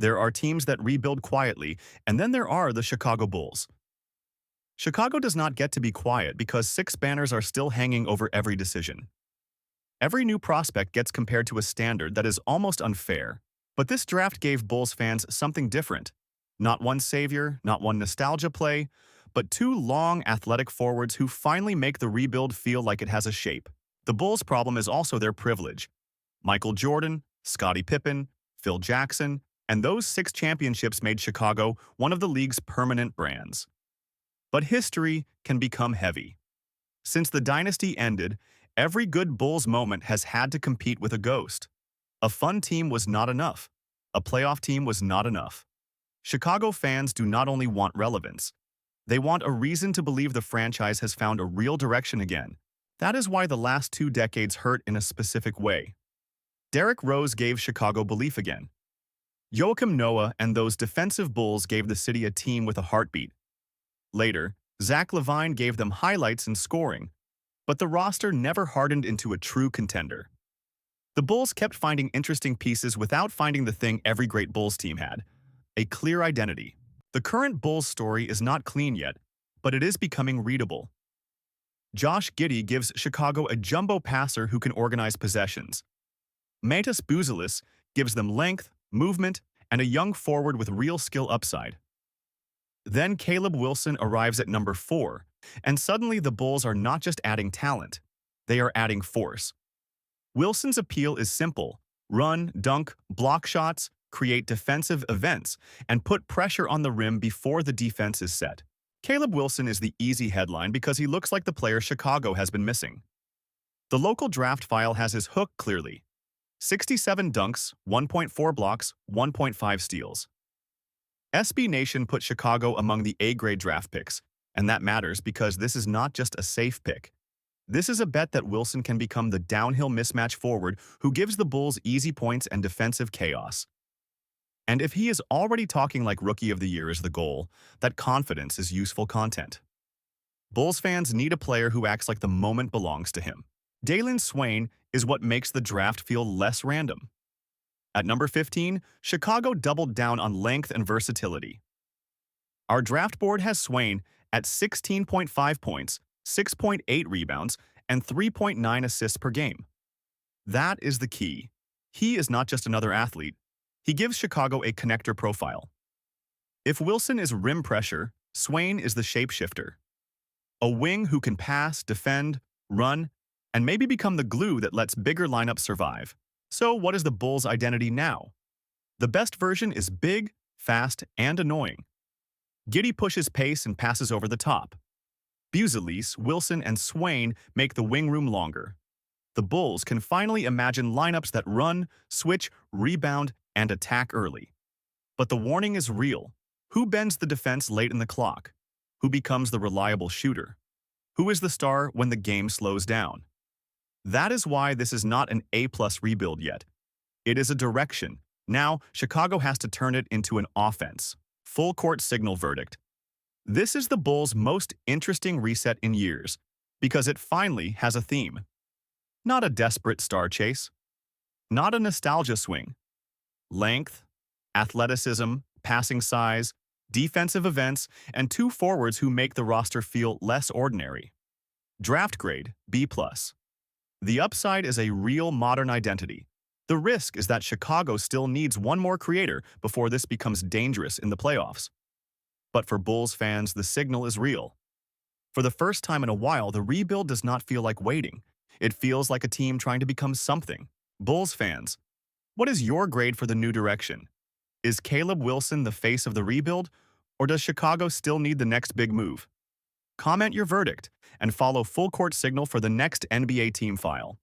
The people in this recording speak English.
There are teams that rebuild quietly, and then there are the Chicago Bulls. Chicago does not get to be quiet because six banners are still hanging over every decision. Every new prospect gets compared to a standard that is almost unfair. But this draft gave Bulls fans something different. Not one savior, not one nostalgia play, but two long, athletic forwards who finally make the rebuild feel like it has a shape. The Bulls' problem is also their privilege. Michael Jordan, Scottie Pippen, Phil Jackson, and those six championships made Chicago one of the league's permanent brands. But history can become heavy. Since the dynasty ended, every good Bulls moment has had to compete with a ghost. A fun team was not enough. A playoff team was not enough. Chicago fans do not only want relevance, they want a reason to believe the franchise has found a real direction again. That is why the last 2 decades hurt in a specific way. Derrick Rose gave Chicago belief again. Joakim Noah and those defensive Bulls gave the city a team with a heartbeat. Later, LaVine gave them highlights and scoring, but the roster never hardened into a true contender. The Bulls kept finding interesting pieces without finding the thing every great Bulls team had: a clear identity. The current Bulls story is not clean yet, but it is becoming readable. Josh Giddey gives Chicago a jumbo passer who can organize possessions. Buzelis gives them length, movement, and a young forward with real skill upside. Then Caleb Wilson arrives at number 4, and suddenly the Bulls are not just adding talent, they are adding force. Wilson's appeal is simple: run, dunk, block shots, create defensive events, and put pressure on the rim before the defense is set. Caleb Wilson is the easy headline because he looks like the player Chicago has been missing. The local draft file has his hook clearly: 67 dunks, 1.4 blocks, 1.5 steals. SB Nation put Chicago among the A-grade draft picks, and that matters because this is not just a safe pick. This is a bet that Wilson can become the downhill mismatch forward who gives the Bulls easy points and defensive chaos. And if he is already talking like Rookie of the Year is the goal, that confidence is useful content. Bulls fans need a player who acts like the moment belongs to him. Dailyn Swain is what makes the draft feel less random. At number 15, Chicago doubled down on length and versatility. Our draft board has Swain at 16.5 points, 6.8 rebounds, and 3.9 assists per game. That is the key. He is not just another athlete. He gives Chicago a connector profile. If Wilson is rim pressure, Swain is the shapeshifter. A wing who can pass, defend, run, and maybe become the glue that lets bigger lineups survive. So what is the Bulls' identity now? The best version is big, fast, and annoying. Giddey pushes pace and passes over the top. Buzelis, Wilson, and Swain make the wing room longer. The Bulls can finally imagine lineups that run, switch, rebound, and attack early. But the warning is real. Who bends the defense late in the clock? Who becomes the reliable shooter? Who is the star when the game slows down? That is why this is not an A-plus rebuild yet. It is a direction. Now, Chicago has to turn it into an offense. Full court signal verdict. This is the Bulls' most interesting reset in years, because it finally has a theme. Not a desperate star chase. Not a nostalgia swing. Length, athleticism, passing size, defensive events, and two forwards who make the roster feel less ordinary. Draft grade, B+. The upside is a real modern identity. The risk is that Chicago still needs one more creator before this becomes dangerous in the playoffs. But for Bulls fans, the signal is real. For the first time in a while, the rebuild does not feel like waiting. It feels like a team trying to become something. Bulls fans, what is your grade for the new direction? Is Caleb Wilson the face of the rebuild, or does Chicago still need the next big move? Comment your verdict and follow Full Court Signal for the next NBA team file.